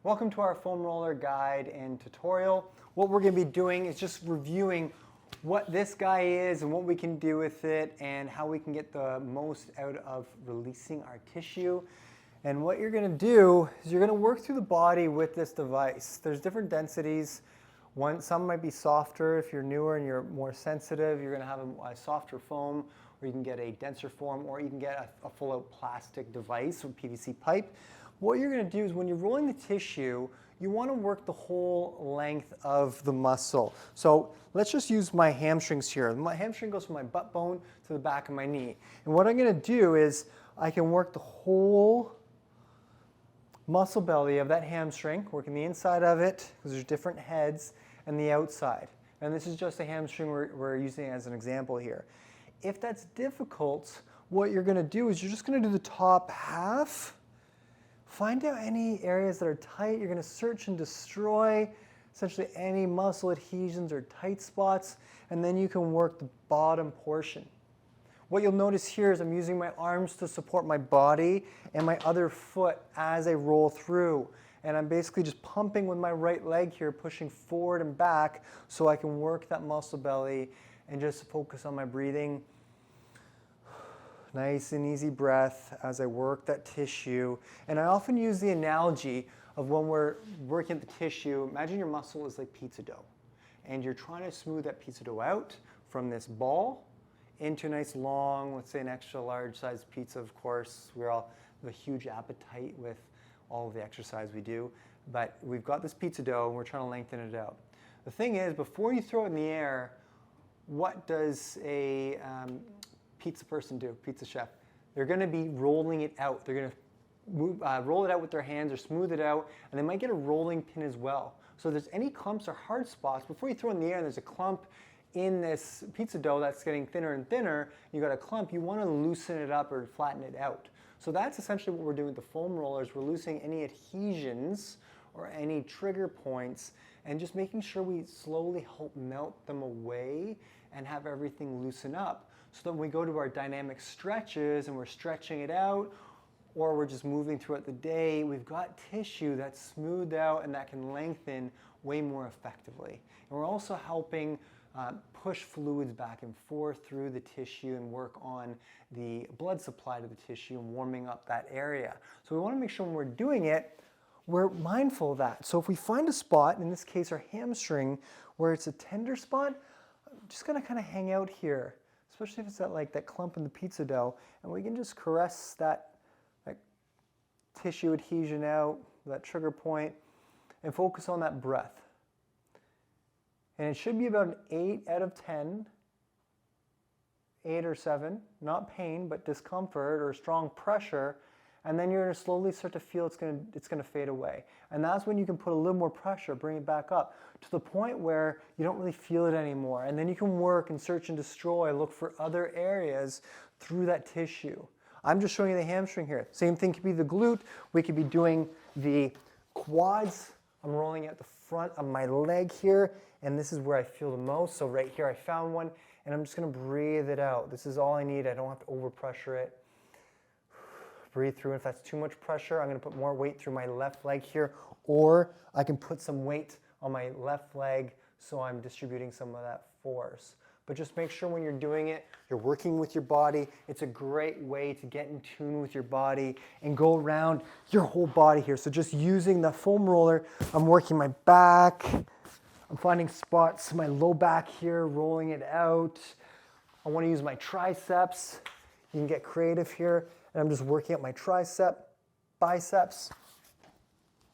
Welcome to our foam roller guide and tutorial. What we're going to be doing is just reviewing what this guy is and what we can do with it and how we can get the most out of releasing our tissue. And what you're going to do is you're going to work through the body with this device. There's different densities. Some might be softer. If you're newer and you're more sensitive, you're going to have a softer foam, or you can get a denser form, or you can get a full-out plastic device with PVC pipe. What you're going to do is when you're rolling the tissue, you want to work the whole length of the muscle. So let's just use my hamstrings here. My hamstring goes from my butt bone to the back of my knee. And what I'm going to do is I can work the whole muscle belly of that hamstring, working the inside of it, because there's different heads, and the outside. And this is just a hamstring we're using as an example here. If that's difficult, what you're going to do is you're just going to do the top half. Find out any areas that are tight. You're going to search and destroy essentially any muscle adhesions or tight spots, and then you can work the bottom portion. What you'll notice here is I'm using my arms to support my body and my other foot as I roll through. And I'm basically just pumping with my right leg here, pushing forward and back so I can work that muscle belly and just focus on my breathing. Nice and easy breath as I work that tissue. And I often use the analogy of when we're working at the tissue, imagine your muscle is like pizza dough. And you're trying to smooth that pizza dough out from this ball into a nice long, let's say an extra large size pizza, of course. We all have a huge appetite with all of the exercise we do. But we've got this pizza dough and we're trying to lengthen it out. The thing is, before you throw it in the air, what does a pizza person do, pizza chef? They're going to be rolling it out. They're going to roll it out with their hands or smooth it out, and they might get a rolling pin as well. So if there's any clumps or hard spots, before you throw it in the air and there's a clump in this pizza dough that's getting thinner and thinner, you got a clump, you want to loosen it up or flatten it out. So that's essentially what we're doing with the foam rollers. We're loosening any adhesions or any trigger points and just making sure we slowly help melt them away and have everything loosen up. So that when we go to our dynamic stretches and we're stretching it out, or we're just moving throughout the day, we've got tissue that's smoothed out and that can lengthen way more effectively. And we're also helping push fluids back and forth through the tissue and work on the blood supply to the tissue and warming up that area. So we want to make sure when we're doing it, we're mindful of that. So if we find a spot, in this case our hamstring, where it's a tender spot, I'm just going to kind of hang out here, especially if it's that clump in the pizza dough, and we can just caress that tissue adhesion out, that trigger point, and focus on that breath. And it should be about an 8 out of 10, 8 or 7, not pain, but discomfort or strong pressure, and then you're going to slowly start to feel it's going to fade away. And that's when you can put a little more pressure, bring it back up to the point where you don't really feel it anymore. And then you can work and search and destroy, look for other areas through that tissue. I'm just showing you the hamstring here. Same thing could be the glute. We could be doing the quads. I'm rolling out the front of my leg here, and this is where I feel the most. So right here I found one, and I'm just going to breathe it out. This is all I need. I don't have to overpressure it. Breathe through. If that's too much pressure, I'm going to put more weight through my left leg here, or I can put some weight on my left leg so I'm distributing some of that force. But just make sure when you're doing it, you're working with your body. It's a great way to get in tune with your body and go around your whole body here. So just using the foam roller, I'm working my back. I'm finding spots in my low back here, rolling it out. I want to use my triceps. You can get creative here. And I'm just working out my tricep, biceps,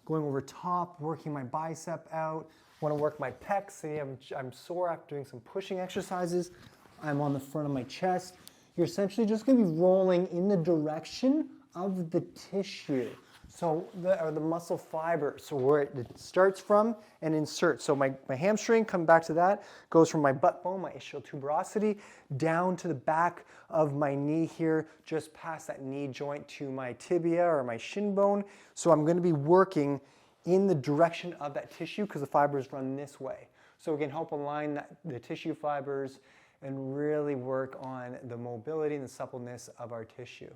going over top, working my bicep out. Want to work my pecs. See, I'm sore after doing some pushing exercises. I'm on the front of my chest. You're essentially just going to be rolling in the direction of the tissue. So the muscle fiber. So where it starts from and inserts. So my hamstring, come back to that, goes from my butt bone, my ischial tuberosity, down to the back of my knee here, just past that knee joint to my tibia or my shin bone. So I'm going to be working in the direction of that tissue because the fibers run this way. So we can help align the tissue fibers and really work on the mobility and the suppleness of our tissue.